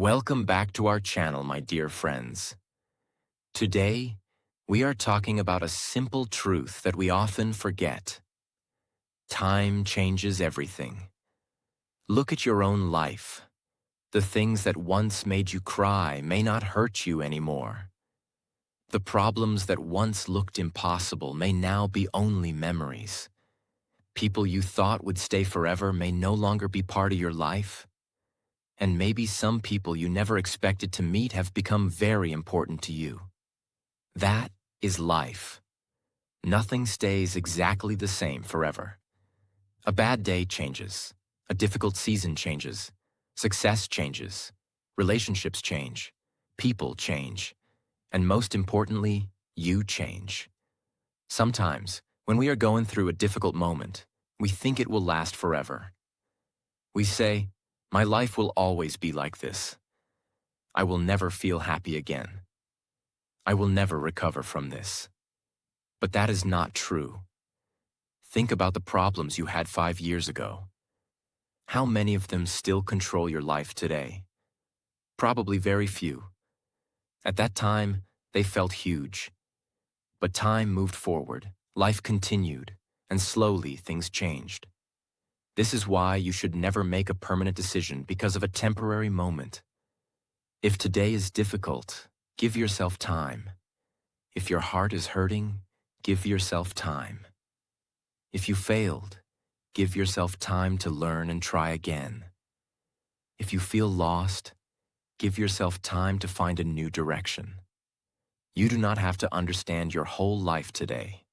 Welcome back to our channel, my dear friends. Today, we are talking about a simple truth that we often forget. Time changes everything. Look at your own life. The things that once made you cry may not hurt you anymore. The problems that once looked impossible may now be only memories. People you thought would stay forever may no longer be part of your life. And maybe some people you never expected to meet have become very important to you. That is life. Nothing stays exactly the same forever. A bad day changes. A difficult season changes. Success changes. Relationships change. People change. And most importantly, you change. Sometimes, when we are going through a difficult moment, we think it will last forever. We say, "My life will always be like this. I will never feel happy again. I will never recover from this." But that is not true. Think about the problems you had 5 years ago. How many of them still control your life today? Probably very few. At that time, they felt huge. But time moved forward, life continued, and slowly things changed. This is why you should never make a permanent decision because of a temporary moment. If today is difficult, give yourself time. If your heart is hurting, give yourself time. If you failed, give yourself time to learn and try again. If you feel lost, give yourself time to find a new direction. You do not have to understand your whole life today.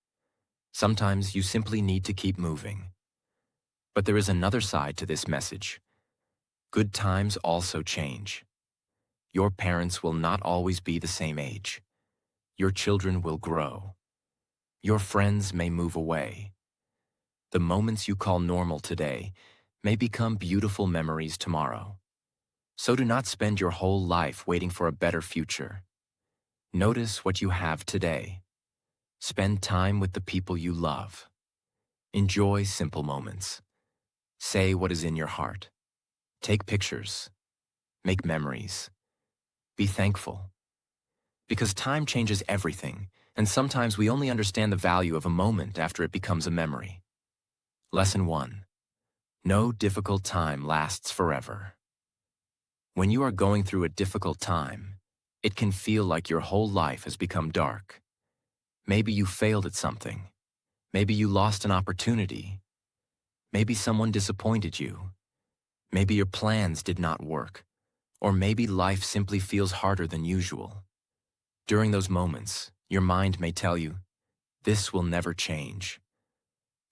Sometimes you simply need to keep moving. But there is another side to this message. Good times also change. Your parents will not always be the same age. Your children will grow. Your friends may move away. The moments you call normal today may become beautiful memories tomorrow. So do not spend your whole life waiting for a better future. Notice what you have today. Spend time with the people you love. Enjoy simple moments. Say what is in your heart. Take pictures. Make memories. Be thankful. Because time changes everything, and sometimes we only understand the value of a moment after it becomes a memory. Lesson 1. No difficult time lasts forever. When you are going through a difficult time, it can feel like your whole life has become dark. Maybe you failed at something. Maybe you lost an opportunity. Maybe someone disappointed you. Maybe your plans did not work. Or maybe life simply feels harder than usual. During those moments, your mind may tell you, "This will never change.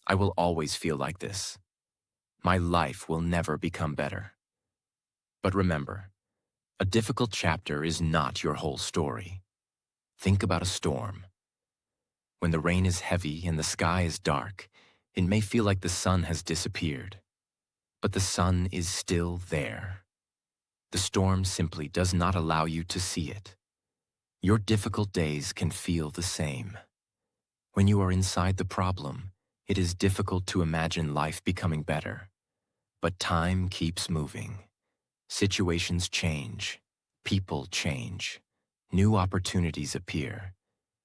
I will always feel like this. My life will never become better." But remember, a difficult chapter is not your whole story. Think about a storm. When the rain is heavy and the sky is dark, it may feel like the sun has disappeared. But the sun is still there. The storm simply does not allow you to see it. Your difficult days can feel the same. When you are inside the problem, it is difficult to imagine life becoming better. But time keeps moving. Situations change. People change. New opportunities appear.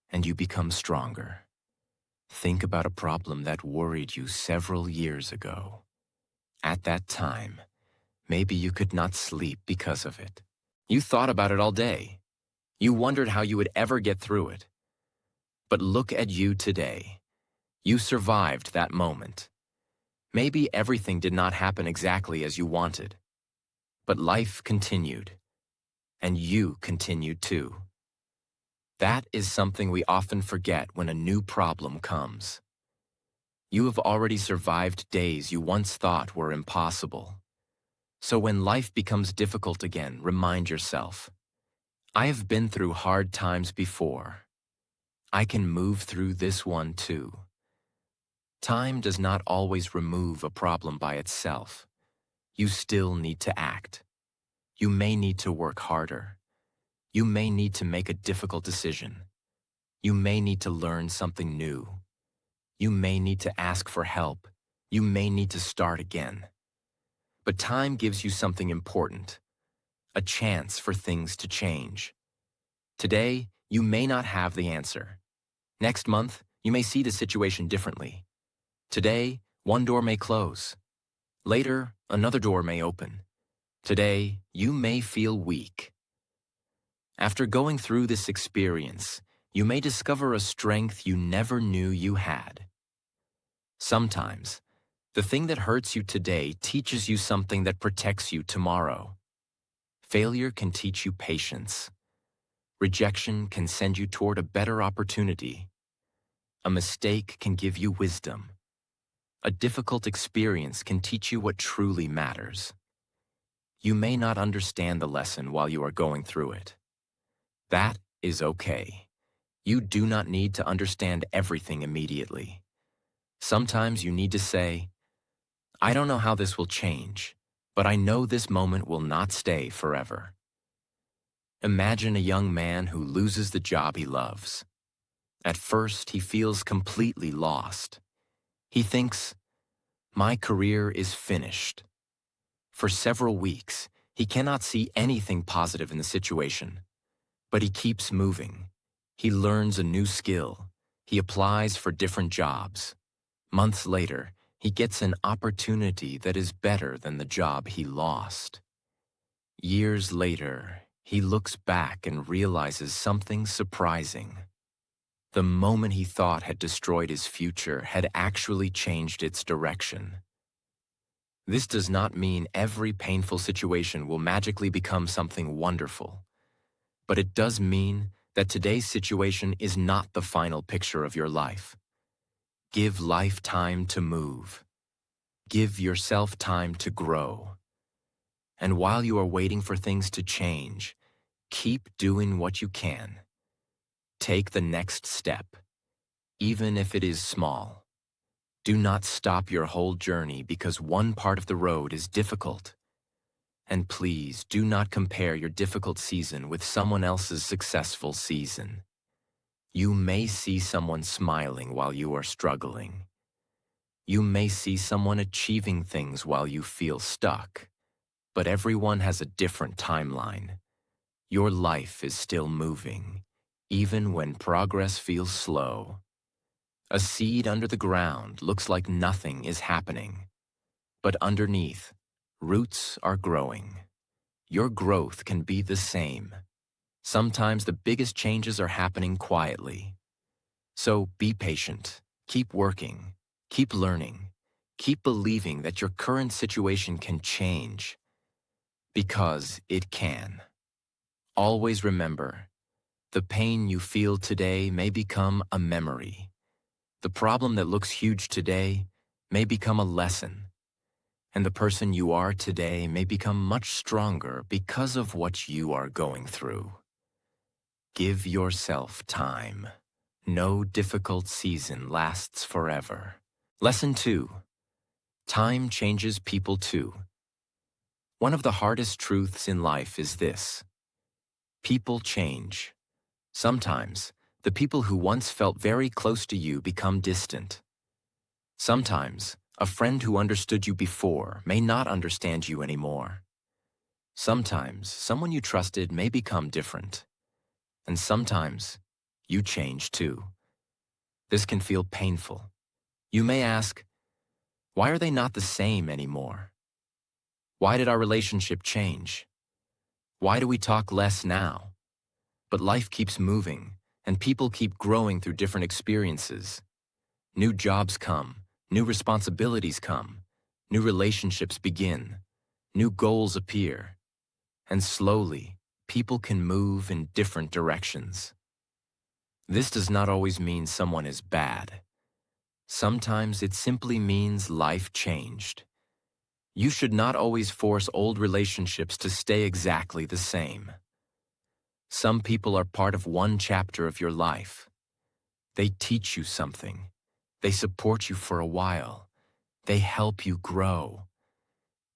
And you become stronger. Think about a problem that worried you several years ago. At that time, maybe you could not sleep because of it. You thought about it all day. You wondered how you would ever get through it. But look at you today. You survived that moment. Maybe everything did not happen exactly as you wanted. But life continued. And you continued too. That is something we often forget when a new problem comes. You have already survived days you once thought were impossible. So when life becomes difficult again, remind yourself, "I have been through hard times before. I can move through this one too." Time does not always remove a problem by itself. You still need to act. You may need to work harder. You may need to make a difficult decision. You may need to learn something new. You may need to ask for help. You may need to start again. But time gives you something important, a chance for things to change. Today, you may not have the answer. Next month, you may see the situation differently. Today, one door may close. Later, another door may open. Today, you may feel weak. After going through this experience, you may discover a strength you never knew you had. Sometimes, the thing that hurts you today teaches you something that protects you tomorrow. Failure can teach you patience. Rejection can send you toward a better opportunity. A mistake can give you wisdom. A difficult experience can teach you what truly matters. You may not understand the lesson while you are going through it. That is okay. You do not need to understand everything immediately. Sometimes you need to say, I don't know how this will change, but I know this moment will not stay forever. Imagine a young man who loses the job he loves. At first, he feels completely lost. He thinks, my career is finished. For several weeks, he cannot see anything positive in the situation. But he keeps moving. He learns a new skill. He applies for different jobs. Months later, he gets an opportunity that is better than the job he lost. Years later, he looks back and realizes something surprising. The moment he thought had destroyed his future had actually changed its direction. This does not mean every painful situation will magically become something wonderful. But it does mean that today's situation is not the final picture of your life. Give life time to move. Give yourself time to grow. And while you are waiting for things to change, keep doing what you can. Take the next step, even if it is small. Do not stop your whole journey because one part of the road is difficult. And please do not compare your difficult season with someone else's successful season. You may see someone smiling while you are struggling. You may see someone achieving things while you feel stuck. But everyone has a different timeline. Your life is still moving, even when progress feels slow. A seed under the ground looks like nothing is happening. But underneath, roots are growing. Your growth can be the same. Sometimes the biggest changes are happening quietly. So be patient, keep working, keep learning, keep believing that your current situation can change. Because it can. Always remember, the pain you feel today may become a memory. The problem that looks huge today may become a lesson. And the person you are today may become much stronger because of what you are going through. Give yourself time. No difficult season lasts forever. Lesson 2. Time changes people too. One of the hardest truths in life is this. People change. Sometimes, the people who once felt very close to you become distant. Sometimes, a friend who understood you before may not understand you anymore. Sometimes, someone you trusted may become different. And sometimes, you change too. This can feel painful. You may ask, why are they not the same anymore? Why did our relationship change? Why do we talk less now? But life keeps moving, and people keep growing through different experiences. New jobs come, new responsibilities come, new relationships begin, new goals appear, and slowly, people can move in different directions. This does not always mean someone is bad. Sometimes it simply means life changed. You should not always force old relationships to stay exactly the same. Some people are part of one chapter of your life. They teach you something. They support you for a while. They help you grow.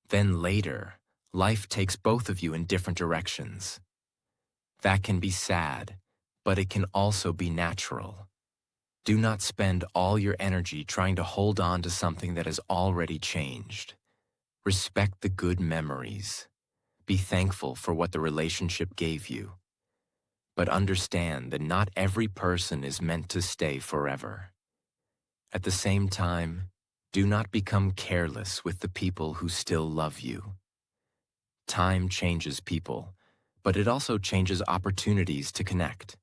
Then later, life takes both of you in different directions. That can be sad, but it can also be natural. Do not spend all your energy trying to hold on to something that has already changed. Respect the good memories. Be thankful for what the relationship gave you, but understand that not every person is meant to stay forever. At the same time, do not become careless with the people who still love you. Time changes people, but it also changes opportunities to connect.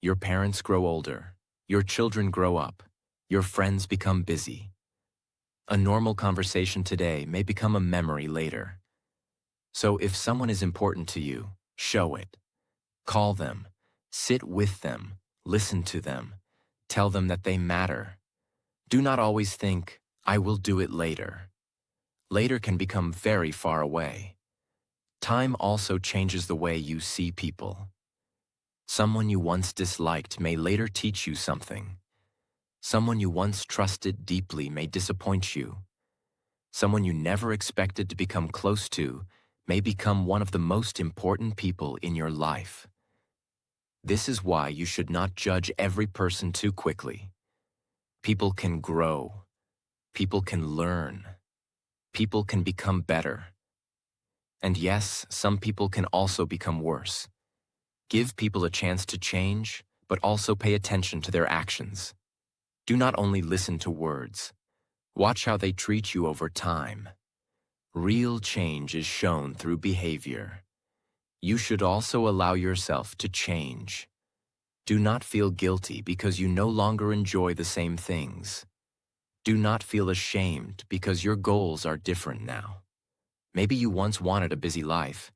Your parents grow older, your children grow up, your friends become busy. A normal conversation today may become a memory later. So if someone is important to you, show it. Call them, sit with them, listen to them, tell them that they matter. Do not always think, I will do it later. Later can become very far away. Time also changes the way you see people. Someone you once disliked may later teach you something. Someone you once trusted deeply may disappoint you. Someone you never expected to become close to may become one of the most important people in your life. This is why you should not judge every person too quickly. People can grow. People can learn. People can become better. And yes, some people can also become worse. Give people a chance to change, but also pay attention to their actions. Do not only listen to words. Watch how they treat you over time. Real change is shown through behavior. You should also allow yourself to change. Do not feel guilty because you no longer enjoy the same things. Do not feel ashamed because your goals are different now. Maybe you once wanted a busy life,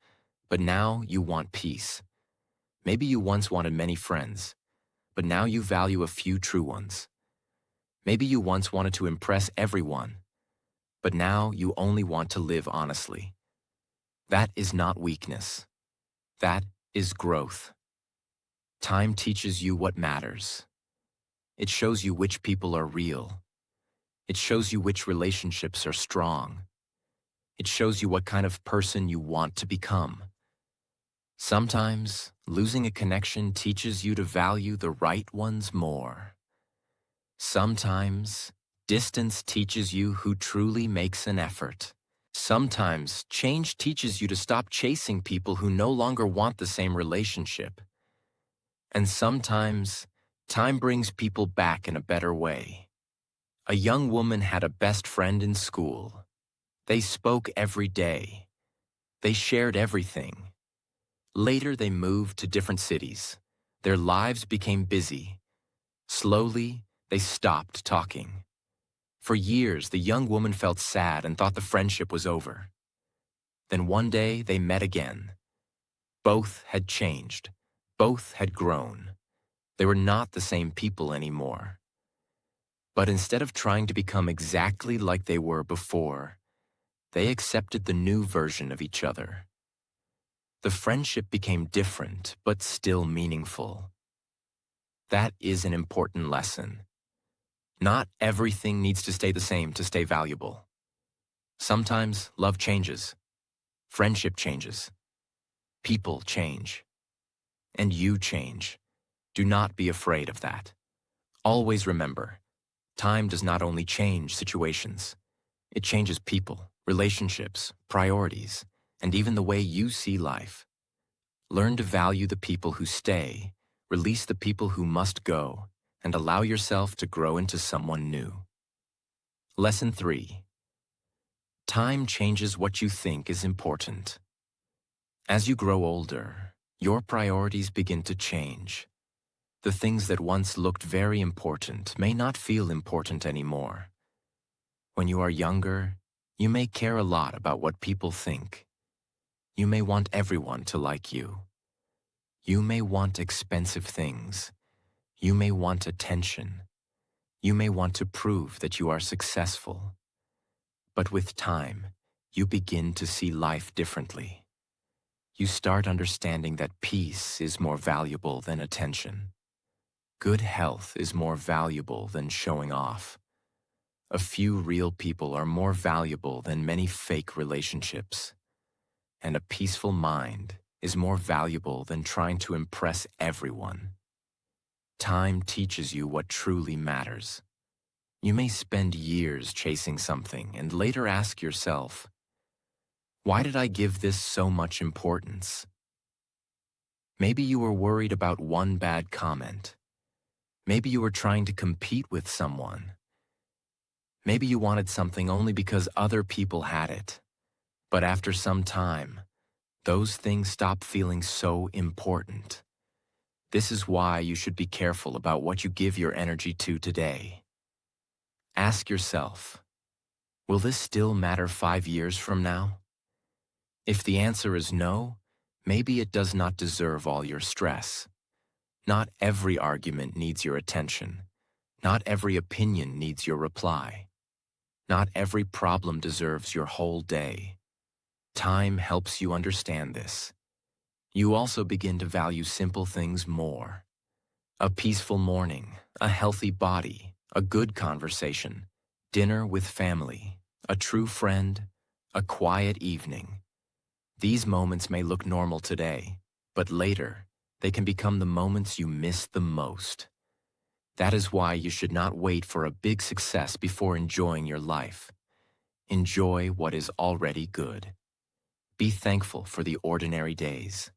but now you want peace. Maybe you once wanted many friends, but now you value a few true ones. Maybe you once wanted to impress everyone, but now you only want to live honestly. That is not weakness. That is growth. Time teaches you what matters. It shows you which people are real. It shows you which relationships are strong. It shows you what kind of person you want to become. Sometimes, losing a connection teaches you to value the right ones more. Sometimes, distance teaches you who truly makes an effort. Sometimes, change teaches you to stop chasing people who no longer want the same relationship. And sometimes, time brings people back in a better way. A young woman had a best friend in school. They spoke every day. They shared everything. Later, they moved to different cities. Their lives became busy. Slowly, they stopped talking. For years, the young woman felt sad and thought the friendship was over. Then one day, they met again. Both had changed. Both had grown. They were not the same people anymore. But instead of trying to become exactly like they were before, they accepted the new version of each other. The friendship became different, but still meaningful. That is an important lesson. Not everything needs to stay the same to stay valuable. Sometimes love changes. Friendship changes. People change. And you change. Do not be afraid of that. Always remember, time does not only change situations. It changes people, relationships, priorities, and even the way you see life. Learn to value the people who stay, release the people who must go, and allow yourself to grow into someone new. Lesson 3. Time changes what you think is important. As you grow older, your priorities begin to change. The things that once looked very important may not feel important anymore. When you are younger, you may care a lot about what people think. You may want everyone to like you. You may want expensive things. You may want attention. You may want to prove that you are successful. But with time, you begin to see life differently. You start understanding that peace is more valuable than attention. Good health is more valuable than showing off. A few real people are more valuable than many fake relationships. And a peaceful mind is more valuable than trying to impress everyone. Time teaches you what truly matters. You may spend years chasing something and later ask yourself, Why did I give this so much importance? Maybe you were worried about one bad comment. Maybe you were trying to compete with someone. Maybe you wanted something only because other people had it. But after some time, those things stop feeling so important. This is why you should be careful about what you give your energy to today. Ask yourself, will this still matter 5 years from now? If the answer is no, maybe it does not deserve all your stress. Not every argument needs your attention. Not every opinion needs your reply. Not every problem deserves your whole day. Time helps you understand this. You also begin to value simple things more. A peaceful morning, a healthy body, a good conversation, dinner with family, a true friend, a quiet evening. These moments may look normal today, but later, they can become the moments you miss the most. That is why you should not wait for a big success before enjoying your life. Enjoy what is already good. Be thankful for the ordinary days.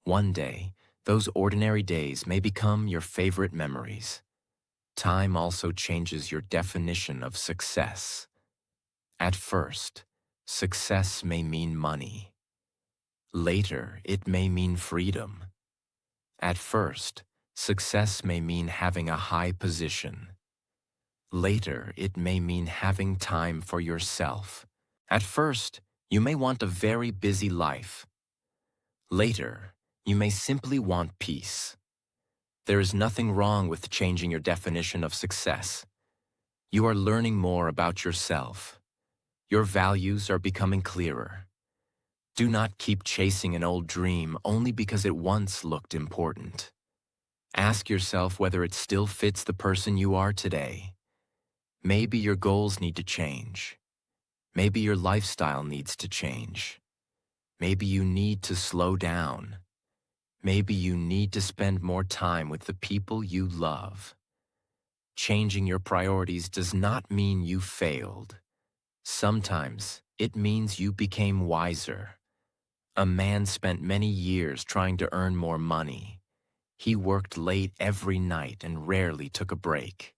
One day, those ordinary days may become your favorite memories. Time also changes your definition of success. At first, success may mean money. Later, it may mean freedom. At first, success may mean having a high position. Later, it may mean having time for yourself. At first, you may want a very busy life. Later, you may simply want peace. There is nothing wrong with changing your definition of success. You are learning more about yourself. Your values are becoming clearer. Do not keep chasing an old dream only because it once looked important. Ask yourself whether it still fits the person you are today. Maybe your goals need to change. Maybe your lifestyle needs to change. Maybe you need to slow down. Maybe you need to spend more time with the people you love. Changing your priorities does not mean you failed. Sometimes it means you became wiser. A man spent many years trying to earn more money. He worked late every night and rarely took a break.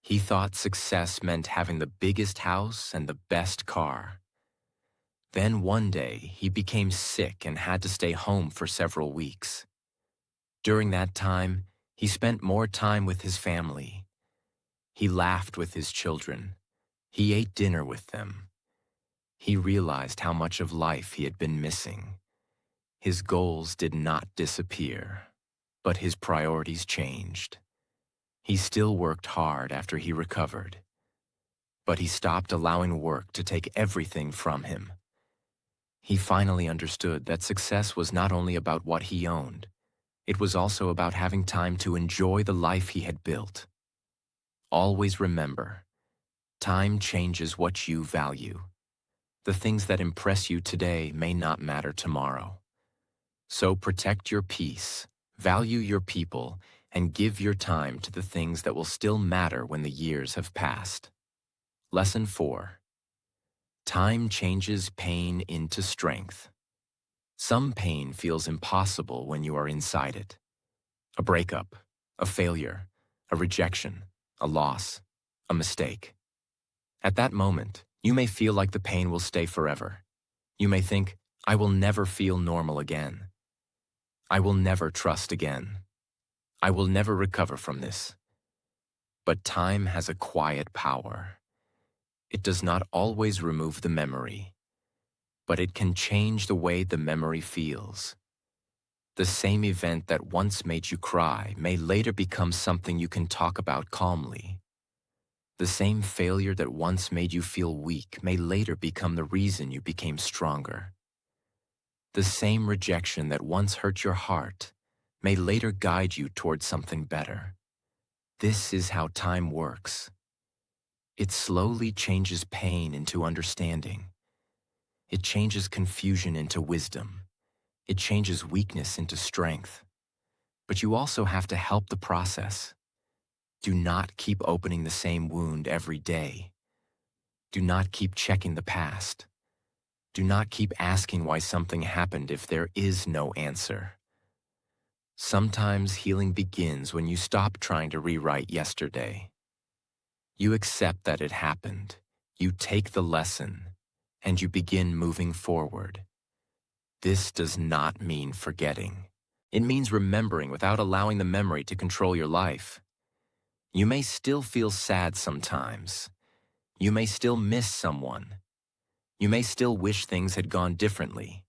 He thought success meant having the biggest house and the best car. Then one day, he became sick and had to stay home for several weeks. During that time, he spent more time with his family. He laughed with his children. He ate dinner with them. He realized how much of life he had been missing. His goals did not disappear, but his priorities changed. He still worked hard after he recovered, but he stopped allowing work to take everything from him. He finally understood that success was not only about what he owned, it was also about having time to enjoy the life he had built. Always remember, time changes what you value. The things that impress you today may not matter tomorrow. So protect your peace, value your people, and give your time to the things that will still matter when the years have passed. Lesson 4. Time changes pain into strength. Some pain feels impossible when you are inside it. A breakup, a failure, a rejection, a loss, a mistake. At that moment, you may feel like the pain will stay forever. You may think, I will never feel normal again. I will never trust again. I will never recover from this. But time has a quiet power. It does not always remove the memory, but it can change the way the memory feels. The same event that once made you cry may later become something you can talk about calmly. The same failure that once made you feel weak may later become the reason you became stronger. The same rejection that once hurt your heart may later guide you towards something better. This is how time works. It slowly changes pain into understanding. It changes confusion into wisdom. It changes weakness into strength. But you also have to help the process. Do not keep opening the same wound every day. Do not keep checking the past. Do not keep asking why something happened if there is no answer. Sometimes healing begins when you stop trying to rewrite yesterday. You accept that it happened, you take the lesson, and you begin moving forward. This does not mean forgetting. It means remembering without allowing the memory to control your life. You may still feel sad sometimes. You may still miss someone. You may still wish things had gone differently.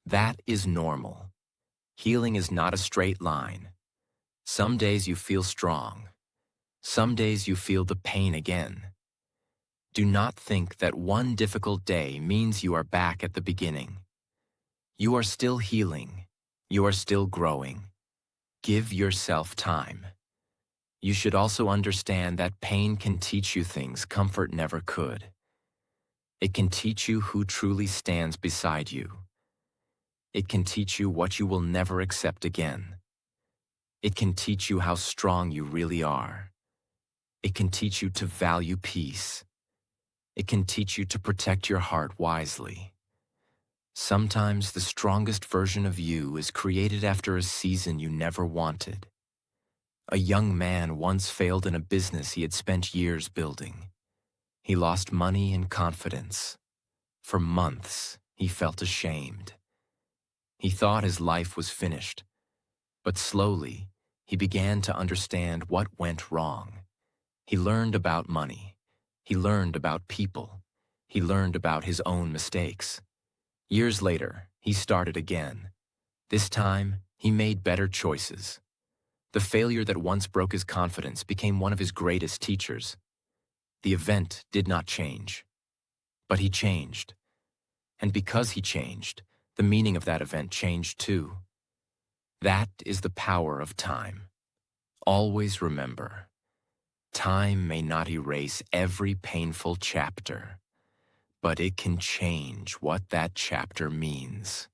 That is normal. Healing is not a straight line. Some days you feel strong. Some days you feel the pain again. Do not think that one difficult day means you are back at the beginning. You are still healing. You are still growing. Give yourself time. You should also understand that pain can teach you things comfort never could. It can teach you who truly stands beside you. It can teach you what you will never accept again. It can teach you how strong you really are. It can teach you to value peace. It can teach you to protect your heart wisely. Sometimes the strongest version of you is created after a season you never wanted. A young man once failed in a business he had spent years building. He lost money and confidence. For months, he felt ashamed. He thought his life was finished, but slowly, he began to understand what went wrong. He learned about money. He learned about people. He learned about his own mistakes. Years later, he started again. This time, he made better choices. The failure that once broke his confidence became one of his greatest teachers. The event did not change, but he changed. And because he changed, the meaning of that event changed too. That is the power of time. Always remember, time may not erase every painful chapter, but it can change what that chapter means.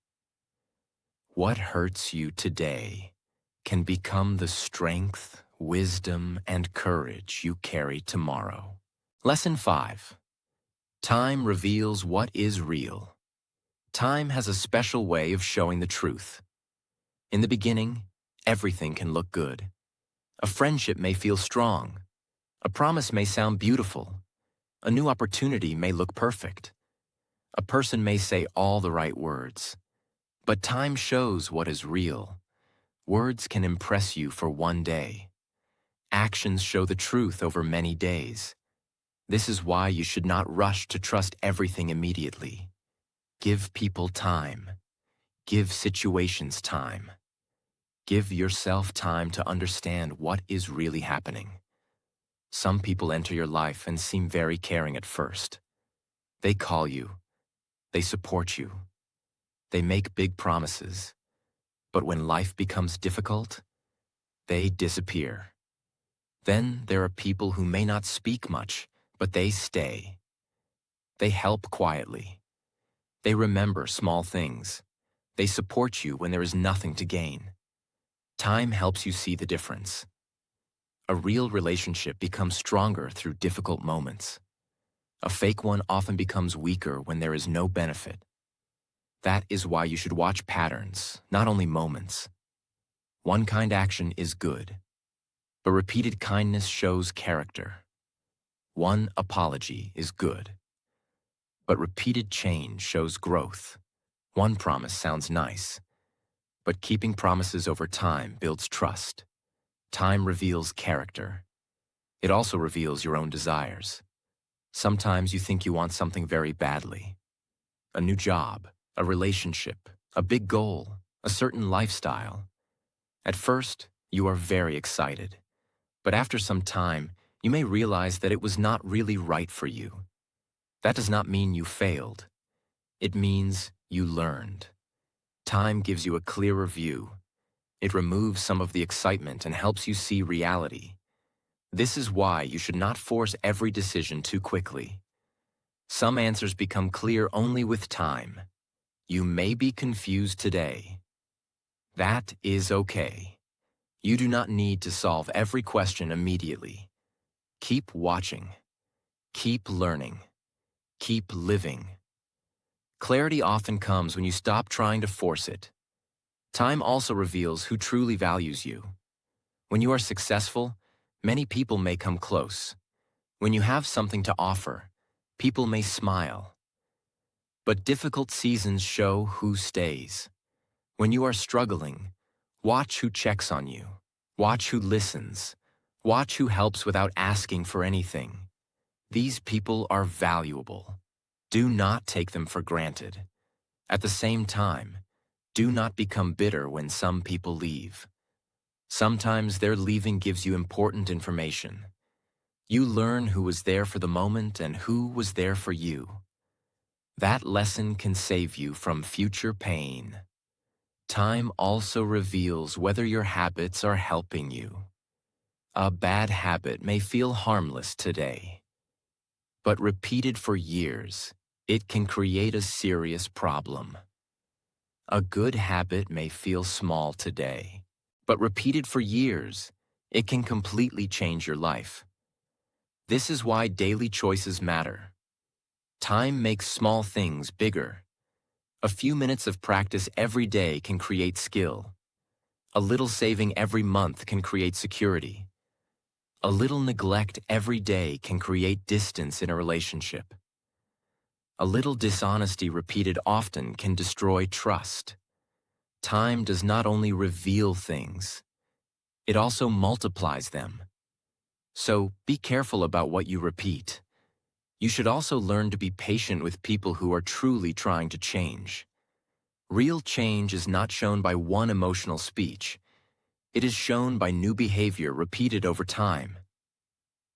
What hurts you today can become the strength, wisdom, and courage you carry tomorrow. Lesson 5. Time reveals what is real. Time has a special way of showing the truth. In the beginning, everything can look good. A friendship may feel strong. A promise may sound beautiful. A new opportunity may look perfect. A person may say all the right words. But time shows what is real. Words can impress you for one day. Actions show the truth over many days. This is why you should not rush to trust everything immediately. Give people time. Give situations time. Give yourself time to understand what is really happening. Some people enter your life and seem very caring at first. They call you. They support you. They make big promises. But when life becomes difficult, they disappear. Then there are people who may not speak much, but they stay. They help quietly. They remember small things. They support you when there is nothing to gain. Time helps you see the difference. A real relationship becomes stronger through difficult moments. A fake one often becomes weaker when there is no benefit. That is why you should watch patterns, not only moments. One kind action is good, but repeated kindness shows character. One apology is good, but repeated change shows growth. One promise sounds nice, but keeping promises over time builds trust. Time reveals character. It also reveals your own desires. Sometimes you think you want something very badly. A new job, a relationship, a big goal, a certain lifestyle. At first, you are very excited. But after some time, you may realize that it was not really right for you. That does not mean you failed. It means you learned. Time gives you a clearer view. It removes some of the excitement and helps you see reality. This is why you should not force every decision too quickly. Some answers become clear only with time. You may be confused today. That is okay. You do not need to solve every question immediately. Keep watching. Keep learning. Keep living. Clarity often comes when you stop trying to force it. Time also reveals who truly values you. When you are successful, many people may come close. When you have something to offer, people may smile. But difficult seasons show who stays. When you are struggling, watch who checks on you. Watch who listens. Watch who helps without asking for anything. These people are valuable. Do not take them for granted. At the same time, do not become bitter when some people leave. Sometimes their leaving gives you important information. You learn who was there for the moment and who was there for you. That lesson can save you from future pain. Time also reveals whether your habits are helping you. A bad habit may feel harmless today, but repeated for years, it can create a serious problem. A good habit may feel small today, but repeated for years, it can completely change your life. This is why daily choices matter. Time makes small things bigger. A few minutes of practice every day can create skill. A little saving every month can create security. A little neglect every day can create distance in a relationship. A little dishonesty repeated often can destroy trust. Time does not only reveal things, it also multiplies them. So be careful about what you repeat. You should also learn to be patient with people who are truly trying to change. Real change is not shown by one emotional speech. It is shown by new behavior repeated over time.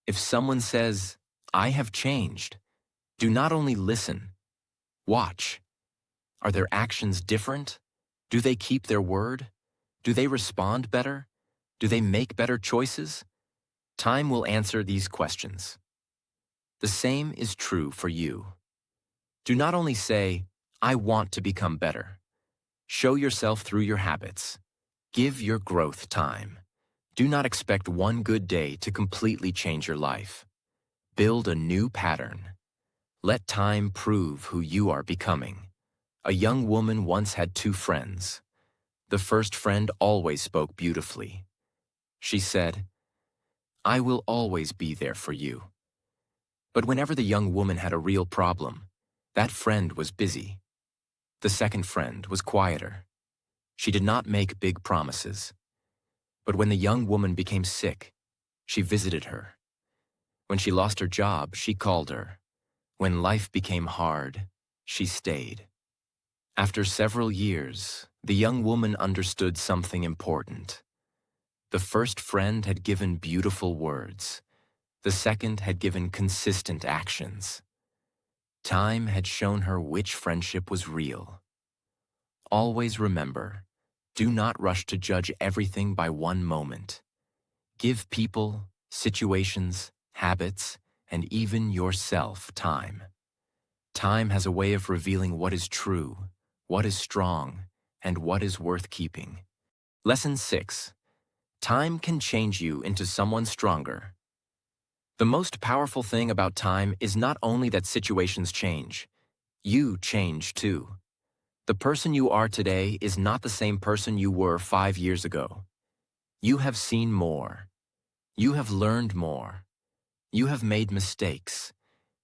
If someone says, "I have changed," do not only listen, watch. Are their actions different? Do they keep their word? Do they respond better? Do they make better choices? Time will answer these questions. The same is true for you. Do not only say, "I want to become better." Show yourself through your habits. Give your growth time. Do not expect one good day to completely change your life. Build a new pattern. Let time prove who you are becoming. A young woman once had two friends. The first friend always spoke beautifully. She said, "I will always be there for you." But whenever the young woman had a real problem, that friend was busy. The second friend was quieter. She did not make big promises. But when the young woman became sick, she visited her. When she lost her job, she called her. When life became hard, she stayed. After several years, the young woman understood something important. The first friend had given beautiful words. The second had given consistent actions. Time had shown her which friendship was real. Always remember, do not rush to judge everything by one moment. Give people, situations, habits, and even yourself time. Time has a way of revealing what is true, what is strong, and what is worth keeping. Lesson 6. Time can change you into someone stronger. The most powerful thing about time is not only that situations change, you change too. The person you are today is not the same person you were 5 years ago. You have seen more. You have learned more. You have made mistakes.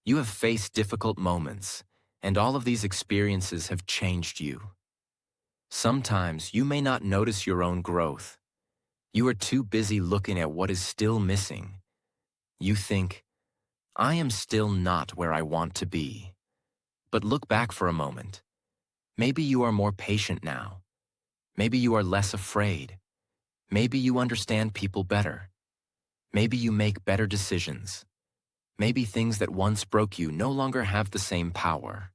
You have faced difficult moments, and all of these experiences have changed you. Sometimes you may not notice your own growth. You are too busy looking at what is still missing. You think, "I am still not where I want to be." But look back for a moment. Maybe you are more patient now. Maybe you are less afraid. Maybe you understand people better. Maybe you make better decisions. Maybe things that once broke you no longer have the same power.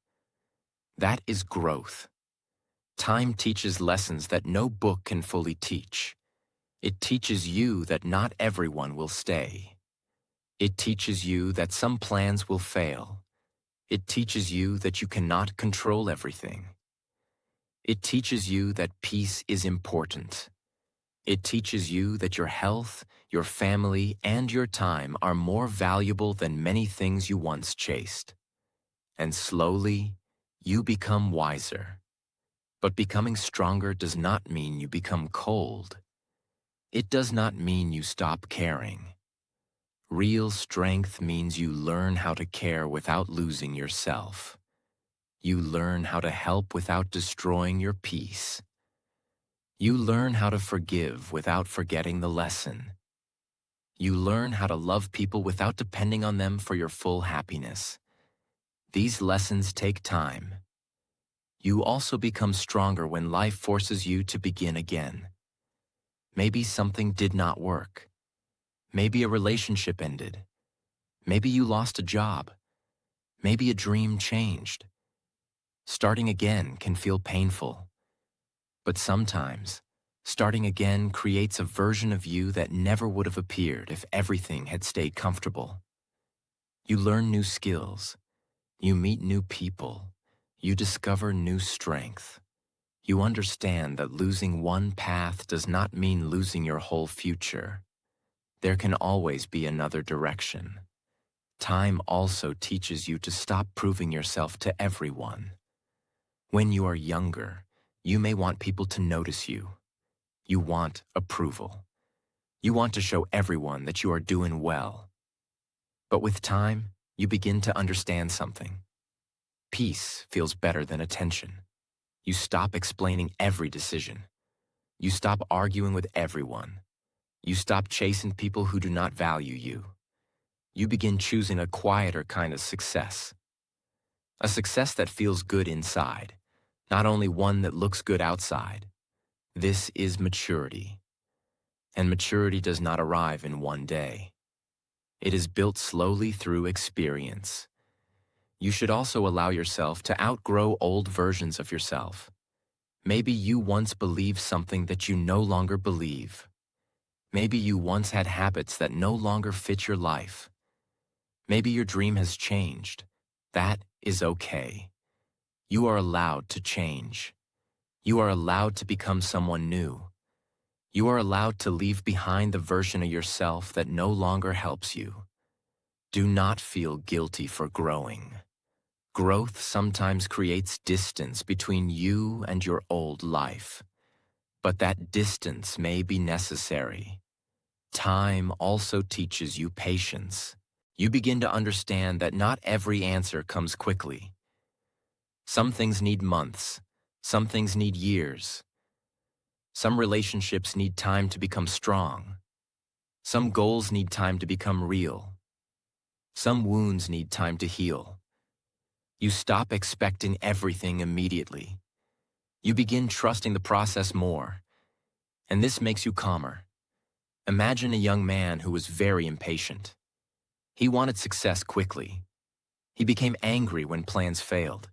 That is growth. Time teaches lessons that no book can fully teach. It teaches you that not everyone will stay. It teaches you that some plans will fail. It teaches you that you cannot control everything. It teaches you that peace is important. It teaches you that your health, your family, and your time are more valuable than many things you once chased. And slowly, You become wiser. But becoming stronger does not mean you become cold. It does not mean you stop caring. Real strength means you learn how to care without losing yourself. You learn how to help without destroying your peace. You learn how to forgive without forgetting the lesson. You learn how to love people without depending on them for your full happiness. These lessons take time. You also become stronger when life forces you to begin again. Maybe something did not work. Maybe a relationship ended. Maybe you lost a job. Maybe a dream changed. Starting again can feel painful. But sometimes, starting again creates a version of you that never would have appeared if everything had stayed comfortable. You learn new skills. You meet new people. You discover new strength. You understand that losing one path does not mean losing your whole future. There can always be another direction. Time also teaches you to stop proving yourself to everyone. When you are younger, you may want people to notice you. You want approval. You want to show everyone that you are doing well. But with time, you begin to understand something. Peace feels better than attention. You stop explaining every decision. You stop arguing with everyone. You stop chasing people who do not value you. You begin choosing a quieter kind of success. A success that feels good inside, not only one that looks good outside. This is maturity. And maturity does not arrive in one day. It is built slowly through experience. You should also allow yourself to outgrow old versions of yourself. Maybe you once believed something that you no longer believe. Maybe you once had habits that no longer fit your life. Maybe your dream has changed. That is okay. You are allowed to change. You are allowed to become someone new. You are allowed to leave behind the version of yourself that no longer helps you. Do not feel guilty for growing. Growth sometimes creates distance between you and your old life. But that distance may be necessary. Time also teaches you patience. You begin to understand that not every answer comes quickly. Some things need months. Some things need years. Some relationships need time to become strong. Some goals need time to become real. Some wounds need time to heal. You stop expecting everything immediately. You begin trusting the process more, and this makes you calmer. Imagine a young man who was very impatient. He wanted success quickly. He became angry when plans failed.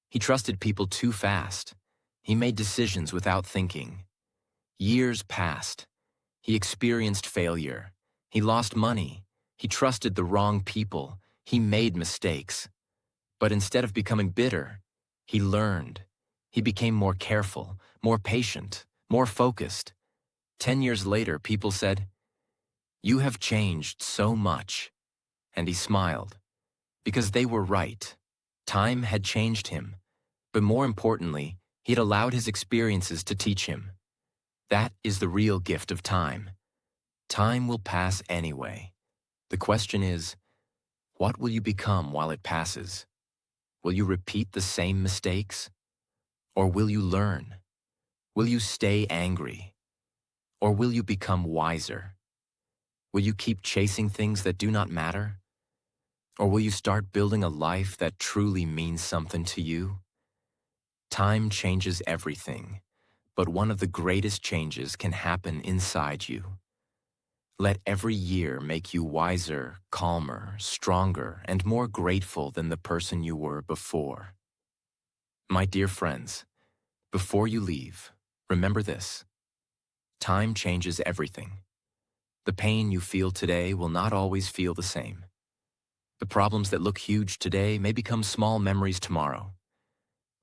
He trusted people too fast. He made decisions without thinking. Years passed. He experienced failure. He lost money. He trusted the wrong people. He made mistakes. But instead of becoming bitter, he learned. He became more careful, more patient, more focused. 10 years later, people said, "You have changed so much." And he smiled, because they were right. Time had changed him, but more importantly, he had allowed his experiences to teach him. That is the real gift of time. Time will pass anyway. The question is, what will you become while it passes? Will you repeat the same mistakes? Or will you learn? Will you stay angry? Or will you become wiser? Will you keep chasing things that do not matter? Or will you start building a life that truly means something to you? Time changes everything, but one of the greatest changes can happen inside you. Let every year make you wiser, calmer, stronger, and more grateful than the person you were before. My dear friends, before you leave, remember this. Time changes everything. The pain you feel today will not always feel the same. The problems that look huge today may become small memories tomorrow.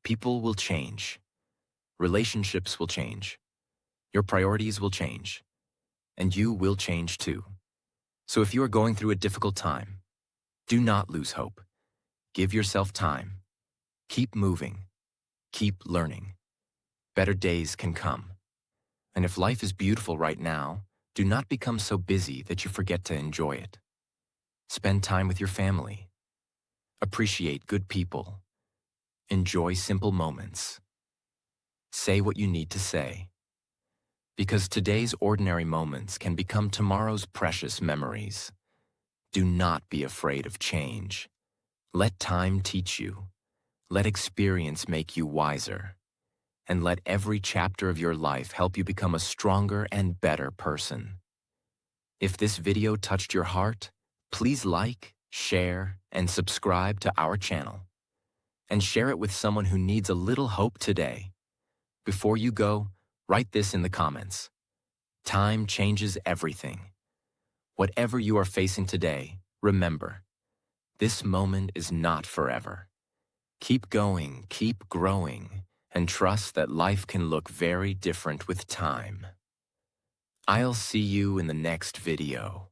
People will change. Relationships will change. Your priorities will change. And you will change too. So if you are going through a difficult time, do not lose hope. Give yourself time. Keep moving. Keep learning. Better days can come. And if life is beautiful right now, do not become so busy that you forget to enjoy it. Spend time with your family. Appreciate good people. Enjoy simple moments. Say what you need to say. Because today's ordinary moments can become tomorrow's precious memories. Do not be afraid of change. Let time teach you. Let experience make you wiser. And let every chapter of your life help you become a stronger and better person. If this video touched your heart, please like, share, and subscribe to our channel. And share it with someone who needs a little hope today. Before you go, write this in the comments. Time changes everything. Whatever you are facing today, remember, this moment is not forever. Keep going, keep growing, and trust that life can look very different with time. I'll see you in the next video.